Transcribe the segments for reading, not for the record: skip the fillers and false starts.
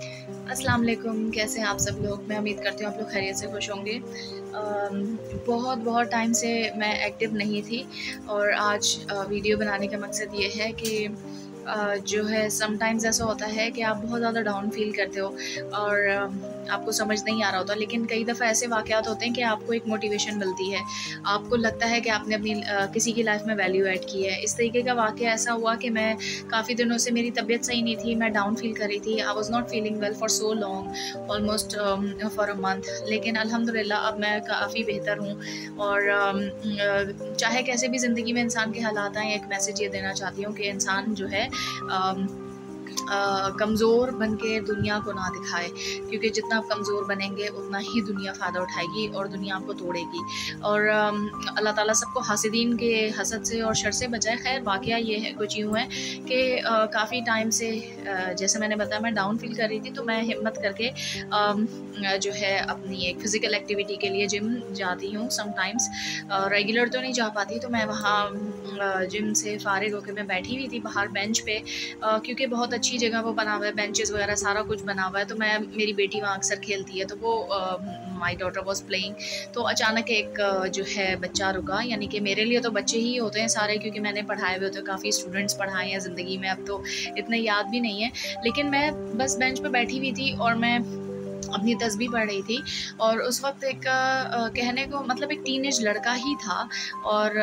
अस्सलाम वालेकुम, कैसे हैं आप सब लोग? मैं उम्मीद करती हूँ आप लोग खैरियत से खुश होंगे। बहुत बहुत टाइम से मैं एक्टिव नहीं थी और आज वीडियो बनाने का मकसद ये है कि जो है समटाइम्स ऐसा होता है कि आप बहुत ज़्यादा डाउन फ़ील करते हो और आपको समझ नहीं आ रहा होता, लेकिन कई दफ़ा ऐसे वाक़यात होते हैं कि आपको एक मोटिवेशन मिलती है। आपको लगता है कि आपने अपनी किसी की लाइफ़ में वैल्यू ऐड की है। इस तरीके का वाक़या ऐसा हुआ कि मैं काफ़ी दिनों से मेरी तबीयत सही नहीं थी, मैं डाउन फ़ील कर रही थी। I was not feeling well for so long, almost for a month. लेकिन अल्हम्दुलिल्लाह अब मैं काफ़ी बेहतर हूँ और चाहे कैसे भी ज़िंदगी में इंसान के हालात आएँ, एक मैसेज ये देना चाहती हूँ कि इंसान जो है अम कमज़ोर बन के दुनिया को ना दिखाए, क्योंकि जितना आप कमज़ोर बनेंगे उतना ही दुनिया फ़ायदा उठाएगी और दुनिया आपको तोड़ेगी। और अल्लाह ताला सबको हासिदीन के हसद से और शर से बचाए। ख़ैर वाक़या ये है, कुछ यूँ है कि काफ़ी टाइम से जैसे मैंने बताया मैं डाउन फ़ील कर रही थी, तो मैं हिम्मत करके जो है अपनी एक फ़िज़िकल एक्टिविटी के लिए जिम जाती हूँ समटाइम्स। रेगुलर तो नहीं जा पाती, तो मैं वहाँ जिम से फ़ारिग होके मैं बैठी हुई थी बाहर बेंच पे, क्योंकि बहुत अच्छी जगह वो बना हुआ है, बेंचेस वगैरह सारा कुछ बना हुआ है। तो मैं मेरी बेटी वहाँ अक्सर खेलती है, तो वो माय डॉटर वाज़ प्लेइंग, तो अचानक एक जो है बच्चा रुका, यानी कि मेरे लिए तो बच्चे ही होते हैं सारे, क्योंकि मैंने पढ़ाए हुए होते हैं, काफ़ी स्टूडेंट्स पढ़ाए हैं ज़िंदगी में, अब तो इतने याद भी नहीं है। लेकिन मैं बस बेंच पे बैठी हुई थी और मैं अपनी तस्बीह पढ़ रही थी और उस वक़्त एक कहने को मतलब एक टीनेज लड़का ही था और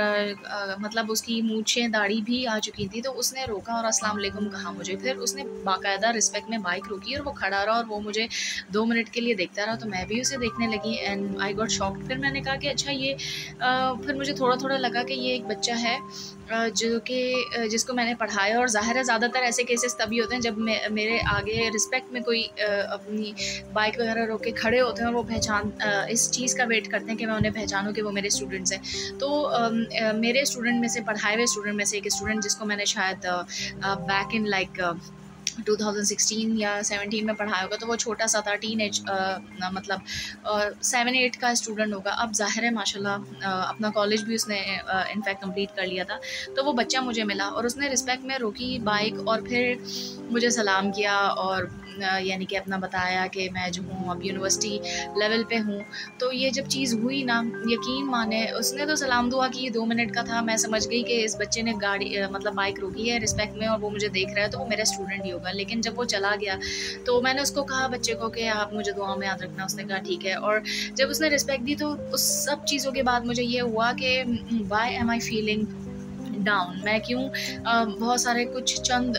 मतलब उसकी मूंछें, दाढ़ी भी आ चुकी थी, तो उसने रोका और अस्सलाम वालेकुम कहा मुझे। फिर उसने बाकायदा रिस्पेक्ट में बाइक रोकी और वो खड़ा रहा और वो मुझे 2 मिनट के लिए देखता रहा, तो मैं भी उसे देखने लगी एंड आई गॉट शॉक्ड। फिर मैंने कहा कि अच्छा ये फिर मुझे थोड़ा-थोड़ा लगा कि ये एक बच्चा है जो कि जिसको मैंने पढ़ाया, और ज़ाहिर है ज़्यादातर ऐसे केसेस तभी होते हैं जब मेरे आगे रिस्पेक्ट में कोई अपनी बाइक वगैरह रोक के खड़े होते हैं और वो इस चीज़ का वेट करते हैं कि मैं उन्हें पहचानूँ कि वो मेरे स्टूडेंट्स हैं। तो मेरे स्टूडेंट में से, पढ़ाए हुए स्टूडेंट में से एक स्टूडेंट जिसको मैंने शायद बैक इन लाइक 2016 या 17 में पढ़ाया होगा, तो वो छोटा-सा था, टीनेज मतलब 7-8 का स्टूडेंट होगा। अब ज़ाहिर है माशाल्लाह अपना कॉलेज भी उसने इनफैक्ट कंप्लीट कर लिया था। तो वो बच्चा मुझे मिला और उसने रिस्पेक्ट में रोकी बाइक और फिर मुझे सलाम किया और यानी कि अपना बताया कि मैं जो हूँ अब यूनिवर्सिटी लेवल पे हूँ। तो ये जब चीज़ हुई ना, यकीन माने उसने तो सलाम दुआ की, 2 मिनट का था, मैं समझ गई कि इस बच्चे ने गाड़ी मतलब बाइक रोकी है रिस्पेक्ट में और वो मुझे देख रहा है, तो वो मेरा स्टूडेंट ही होगा। लेकिन जब वो चला गया तो मैंने उसको कहा बच्चे को कि आप मुझे दुआ में याद रखना, उसने कहा ठीक है। और जब उसने रिस्पेक्ट दी तो उस सब चीज़ों के बाद मुझे ये हुआ कि why am I feeling down, मैं क्यों बहुत सारे कुछ चंद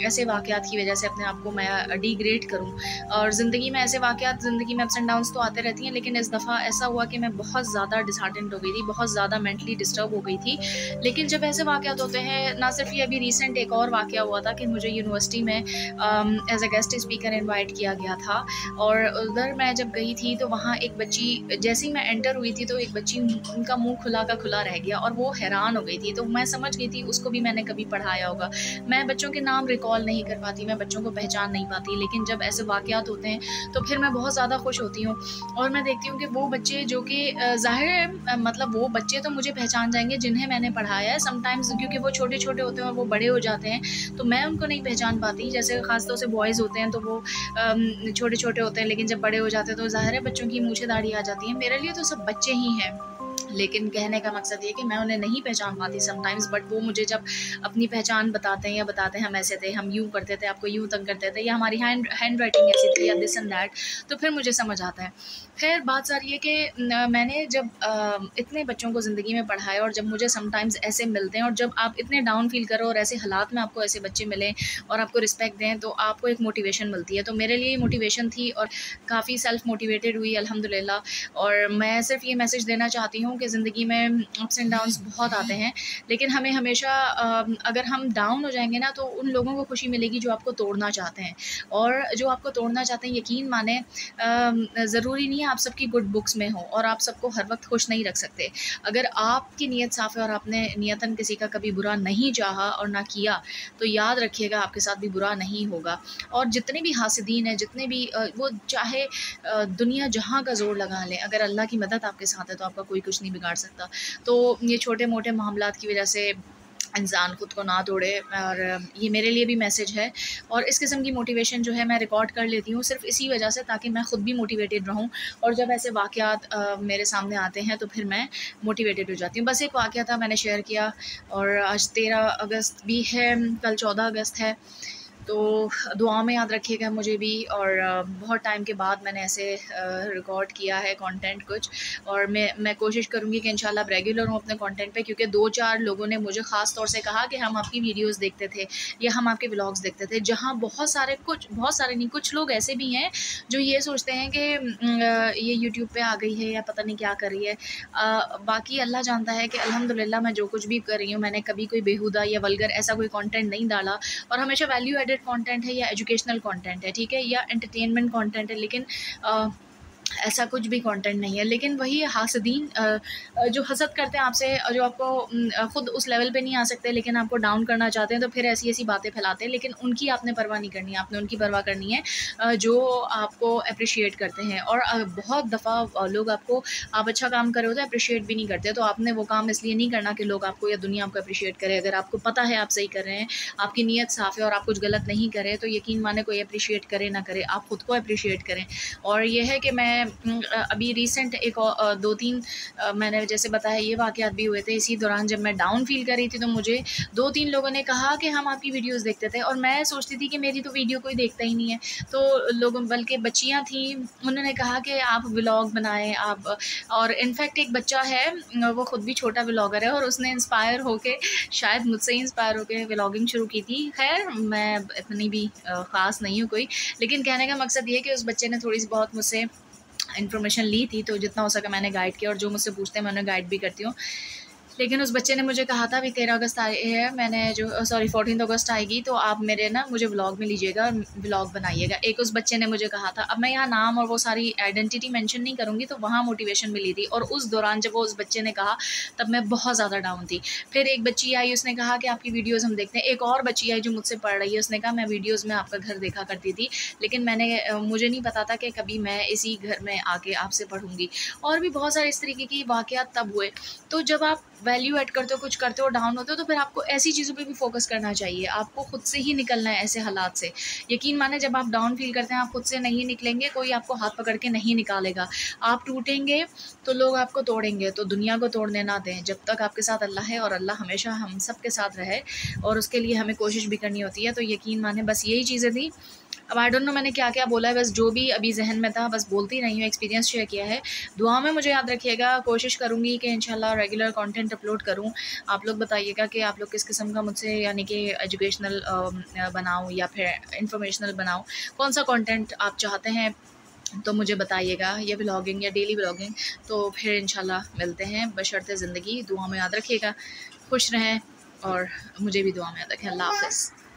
ऐसे वाक़यात की वज़ह से अपने आप को मैं डिग्रेड करूँ। और ज़िंदगी में ऐसे वाक़यात, ज़िंदगी में अप्स एंड डाउन्स तो आते रहती हैं, लेकिन इस दफ़ा ऐसा हुआ कि मैं बहुत ज़्यादा डिसहार्टेंड हो गई थी, बहुत ज़्यादा मेंटली डिस्टर्ब हो गई थी। लेकिन जब ऐसे वाक़यात होते हैं, ना सिर्फ़ ये अभी रिसेंट एक और वाक़या हुआ था कि मुझे यूनिवर्सिटी में as a guest speaker invite किया गया था और उधर मैं जब गई थी तो वहाँ एक बच्ची, जैसे ही मैं एंटर हुई थी तो एक बच्ची, उनका मुँह खुला का खुला रह गया और वो हैरान हो गई थी। तो मैं समझ गई थी उसको भी मैंने कभी पढ़ाया होगा। मैं बच्चों के नाम रिकॉल नहीं कर पाती, मैं बच्चों को पहचान नहीं पाती, लेकिन जब ऐसे वाक़यात होते हैं तो फिर मैं बहुत ज़्यादा खुश होती हूँ और मैं देखती हूँ कि वो बच्चे जो कि ज़ाहिर है मतलब वो बच्चे तो मुझे पहचान जाएँगे जिन्हें मैंने पढ़ाया है समटाइम्स, क्योंकि वो छोटे-छोटे होते हैं और वो बड़े हो जाते हैं, तो मैं उनको नहीं पहचान पाती। जैसे ख़ास तौर से बॉयज़ होते हैं तो वो छोटे-छोटे होते हैं, लेकिन जब बड़े हो जाते हैं तो ज़ाहिर है बच्चों की मूंछें दाढ़ी आ जाती हैं। मेरे लिए तो सब बच्चे ही हैं। लेकिन कहने का मकसद ये कि मैं उन्हें नहीं पहचान पाती समटाइम्स, बट वो मुझे जब अपनी पहचान बताते हैं या बताते हैं हम ऐसे थे, हम यूँ करते थे, आपको यूँ तंग करते थे, या हमारी हैंड राइटिंग ऐसी थी, या दिस एंड दैट, तो फिर मुझे समझ आता है। खैर बात सारी है कि मैंने जब इतने बच्चों को ज़िंदगी में पढ़ाया और जब मुझे समटाइम्स ऐसे मिलते हैं और जब आप इतने डाउन फील करो और ऐसे हालात में आपको ऐसे बच्चे मिलें और आपको रिस्पेक्ट दें, तो आपको एक मोटिवेशन मिलती है। तो मेरे लिए मोटिवेशन थी और काफ़ी सेल्फ मोटिवेटेड हुई अल्हम्दुलिल्लाह। और मैं सिर्फ ये मैसेज देना चाहती हूँ कि ज़िंदगी में अप्स एंड डाउन्स बहुत आते हैं, लेकिन हमें हमेशा अगर हम डाउन हो जाएँगे ना, तो उन लोगों को खुशी मिलेगी जो आपको तोड़ना चाहते हैं, और जो आपको तोड़ना चाहते हैं यकीन माने ज़रूरी नहीं है आप सबकी गुड बुक्स में हो और आप सबको हर वक्त खुश नहीं रख सकते। अगर आपकी नीयत साफ़ है और आपने नियतन किसी का कभी बुरा नहीं चाहा और ना किया, तो याद रखिएगा आपके साथ भी बुरा नहीं होगा। और जितने भी हासिदीन हैं, जितने भी वो चाहे दुनिया जहाँ का ज़ोर लगा लें, अगर अल्लाह की मदद आपके साथ है तो आपका कोई कुछ नहीं बिगाड़ सकता। तो ये छोटे-मोटे मामलात की वज़ह से इंसान खुद को ना तोड़े। और ये मेरे लिए भी मैसेज है। और इस किस्म की मोटिवेशन जो है मैं रिकॉर्ड कर लेती हूँ सिर्फ इसी वजह से, ताकि मैं खुद भी मोटिवेटेड रहूँ। और जब ऐसे वाक़यात मेरे सामने आते हैं तो फिर मैं मोटिवेटेड हो जाती हूँ। बस एक वाक़या था, मैंने शेयर किया। और आज 13 अगस्त भी है, कल 14 अगस्त है, तो दुआ में याद रखिएगा मुझे भी। और बहुत टाइम के बाद मैंने ऐसे रिकॉर्ड किया है कंटेंट कुछ। और मैं कोशिश करूँगी कि इंशाल्लाह अब रेगुलर हूँ अपने कंटेंट पे, क्योंकि 2-4 लोगों ने मुझे ख़ास तौर से कहा कि हम आपकी वीडियोस देखते थे या हम आपके व्लॉग्स देखते थे। जहाँ बहुत सारे नहीं, कुछ लोग ऐसे भी हैं जो ये सोचते हैं कि ये यूट्यूब पे आ गई है या पता नहीं क्या कर रही है। बाकी अल्लाह जानता है कि अल्हम्दुलिल्लाह मैं जो कुछ भी कर रही हूँ, मैंने कभी कोई बेहुदा या वल्गर ऐसा कोई कंटेंट नहीं डाला। और हमेशा वैल्यू एडेड कंटेंट है या एजुकेशनल कंटेंट है, ठीक है, या एंटरटेनमेंट कंटेंट है, लेकिन ऐसा कुछ भी कंटेंट नहीं है। लेकिन वही हासदीन जो हसद करते हैं आपसे, जो आपको खुद उस लेवल पे नहीं आ सकते लेकिन आपको डाउन करना चाहते हैं, तो फिर ऐसी बातें फैलाते हैं। लेकिन उनकी आपने परवाह नहीं करनी है, आपने उनकी परवाह करनी है जो आपको अप्रिशिएट करते हैं। और बहुत दफ़ा लोग आपको, आप अच्छा काम कर रहे हो तो अप्रिशिएट भी नहीं करते। तो आपने वो काम इसलिए नहीं करना कि लोग आपको या दुनिया आपको अप्रिशिएट करे। अगर आपको पता है आप सही कर रहे हैं, आपकी नीयत साफ़ है और आप कुछ गलत नहीं कर रहे, तो यकीन माने कोई अप्रिशिएट करे ना करे, आप खुद को अप्रिशिएट करें। और ये है कि मैं अभी रिसेंट एक 2-3 मैंने जैसे बताया ये वाक़यात भी हुए थे। इसी दौरान जब मैं डाउन फ़ील कर रही थी तो मुझे 2-3 लोगों ने कहा कि हम आपकी वीडियोज़ देखते थे, और मैं सोचती थी कि मेरी तो वीडियो कोई देखता ही नहीं है। तो लोगों, बल्कि बच्चियाँ थीं, उन्होंने कहा कि आप व्लॉग बनाएँ आप। और इनफैक्ट एक बच्चा है, वो खुद भी छोटा व्लॉगर है, और उसने इंस्पायर होके, शायद मुझसे ही इंस्पायर होके व्लॉगिंग शुरू की थी। ख़ैर मैं इतनी भी ख़ास नहीं हूँ कोई, लेकिन कहने का मकसद ये है कि उस बच्चे ने थोड़ी सी बहुत मुझसे इन्फॉर्मेशन ली थी, तो जितना हो सका मैंने गाइड किया। और जो मुझसे पूछते हैं मैं उन्हें गाइड भी करती हूँ। लेकिन उस बच्चे ने मुझे कहा था अभी 13 अगस्त आए है, मैंने जो 14 अगस्त आएगी, तो आप मेरे ना मुझे व्लॉग में लीजिएगा और व्लॉग बनाइएगा। एक उस बच्चे ने मुझे कहा था। अब मैं यहाँ नाम और वो सारी आइडेंटिटी मेंशन नहीं करूँगी, तो वहाँ मोटिवेशन मिली थी। और उस दौरान जब वो उस बच्चे ने कहा, तब मैं बहुत ज़्यादा डाउन थी। फिर एक बच्ची आई, उसने कहा कि आपकी वीडियोज़ हम देखते हैं। एक और बच्ची आई जो मुझसे पढ़ रही है, उसने कहा मैं वीडियोज़ में आपका घर देखा करती थी, लेकिन मुझे नहीं पता था कि कभी मैं इसी घर में आके आपसे पढ़ूँगी। और भी बहुत सारे इस तरीके की वाक़यात तब हुए। तो जब आप वैल्यू ऐड करते हो, कुछ करते हो, डाउन होते हो, तो फिर आपको ऐसी चीज़ों पे भी फ़ोकस करना चाहिए। आपको खुद से ही निकलना है ऐसे हालात से। यकीन माने जब आप डाउन फ़ील करते हैं, आप खुद से नहीं निकलेंगे, कोई आपको हाथ पकड़ के नहीं निकालेगा। आप टूटेंगे तो लोग आपको तोड़ेंगे, तो दुनिया को तोड़ने ना दें। जब तक आपके साथ अल्लाह है, और अल्लाह हमेशा हम सब के साथ रहे, और उसके लिए हमें कोशिश भी करनी होती है। तो यकीन माने बस यही चीज़ें थी। अब आई डोंट नो मैंने क्या-क्या बोला है, बस जो भी अभी ज़हन में था बस बोलती रही हूँ, एक्सपीरियंस शेयर किया है। दुआ में मुझे याद रखिएगा, कोशिश करूँगी कि इंशाल्लाह रेगुलर कंटेंट अपलोड करूँ। आप लोग बताइएगा कि आप लोग किस किस्म का मुझसे, यानी कि एजुकेशनल बनाऊँ या फिर इन्फॉर्मेशनल बनाऊँ, कौन-सा कंटेंट आप चाहते हैं, तो मुझे बताइएगा, या व्लॉगिंग या डेली व्लॉगिंग। तो फिर इंशाल्लाह मिलते हैं, बशर्ते ज़िंदगी। दुआ में याद रखिएगा, खुश रहें, और मुझे भी दुआ में याद रखें। अल्लाह हाफ़िज़।